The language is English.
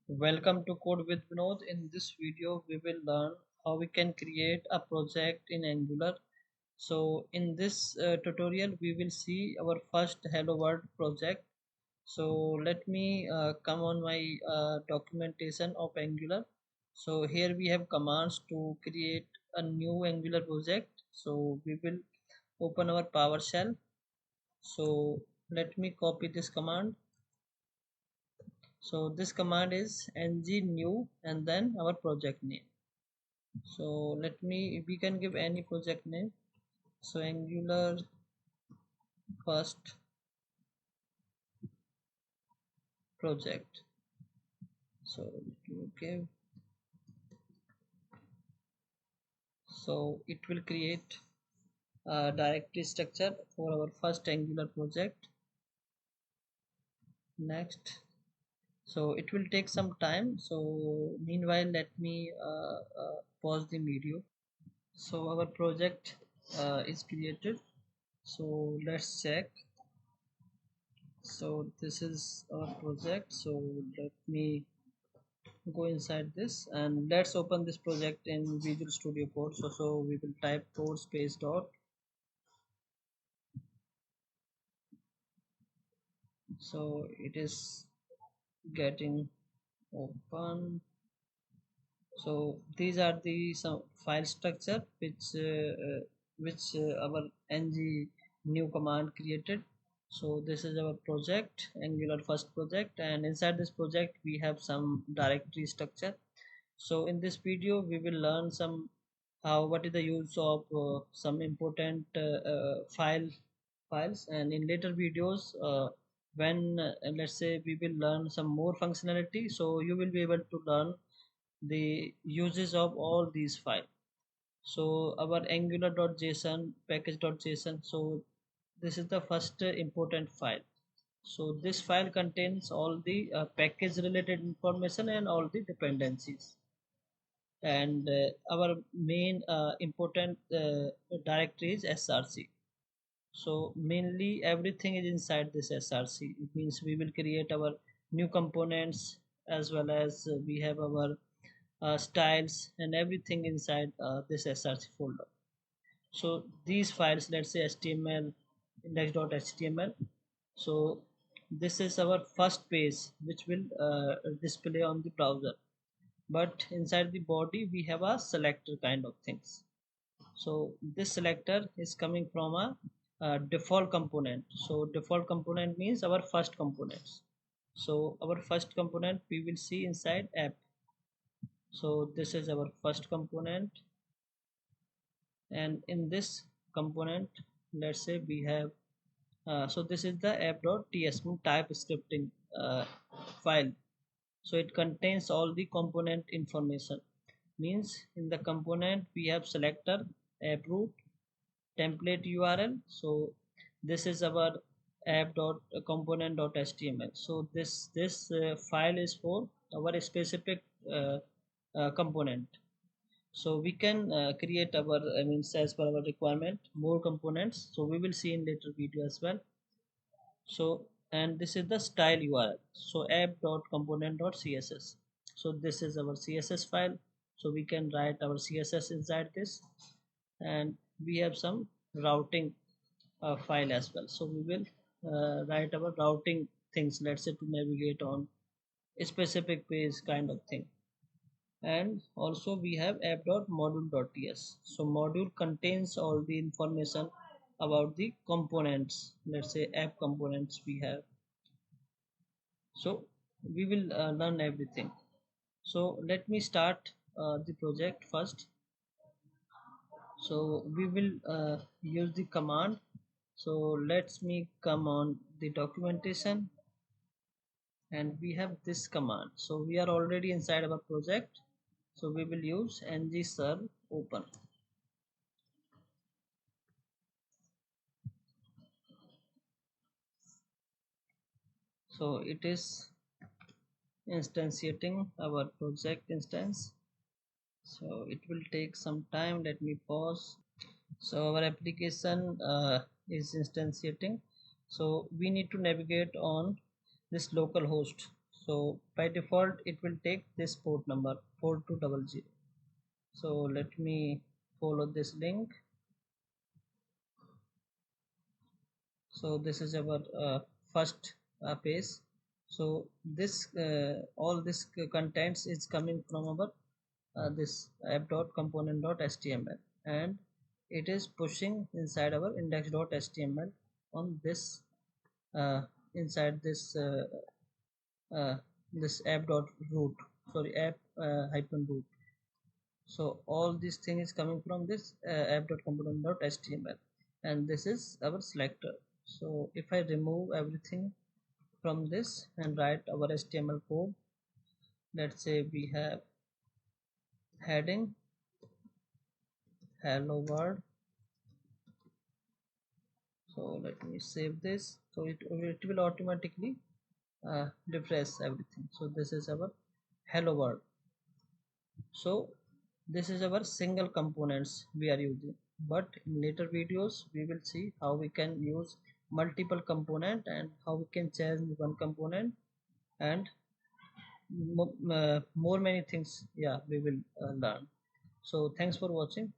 Welcome to Code with Vinod. In this video, we will learn how we can create a project in Angular. So in this tutorial, we will see our first Hello World project. So let me come on my documentation of Angular. So here we have commands to create a new Angular project. So we will open our PowerShell. So let me copy this command. So this command is ng new and then our project name. So we can give any project name. So Angular first project. So okay, so it will create a directory structure for our first Angular project. Next, so it will take some time. So meanwhile, let me pause the video. So our project is created. So let's check. So this is our project. So let me go inside this and let's open this project in Visual Studio Code. So we will type code space dot. So it is getting open. So these are the some file structure which our ng new command created. So this is our project, Angular first project, and inside this project we have some directory structure. So in this video we will learn some how what is the use of some important files, and in later videos when let's say we will learn some more functionality, so you will be able to learn the uses of all these files. So our angular.json package.json, so this is the first important file. So this file contains all the package related information and all the dependencies, and our main important directory is src. So mainly everything is inside this src. It means we will create our new components, as well as we have our styles and everything inside this src folder. So these files, let's say html, index.html. So this is our first page which will display on the browser, but inside the body we have a selector kind of things. So this selector is coming from a default component. So default component means our first components. So our first component we will see inside app. So this is our first component, and in this component, let's say we have so this is the app.ts type scripting file. So it contains all the component information. Means in the component we have selector, app root, template url. So this is our app.component.html. So this file is for our specific component. So we can create our, I mean, as per our requirement, more components. So we will see in later video as well. So, and this is the style url. So app.component.css. So this is our css file. So we can write our css inside this, and we have some routing file as well. So we will write our routing things, let's say to navigate on a specific page kind of thing. And also we have app.module.ts. So module contains all the information about the components, let's say app components we have. So we will learn everything. So let me start the project first. So we will use the command. So let's me come on the documentation, and we have this command. So we are already inside our project. So we will use ng serve open. So it is instantiating our project instance. So it will take some time. Let me pause. So our application is instantiating. So we need to navigate on this local host. So by default it will take this port number 4200. So let me follow this link. So this is our first page. So this all this contents is coming from our this app.component.html, and it is pushing inside our index.html on this uh, inside uh, this app.root, sorry, app hyphen root. So all these thing is coming from this app.component.html, and this is our selector. So if I remove everything from this and write our HTML code, let's say we have heading hello world. So let me save this. So it will automatically refresh everything. So this is our hello world. So this is our single components we are using, but in later videos we will see how we can use multiple component and how we can change one component, and more many things, yeah, we will learn. So thanks for watching.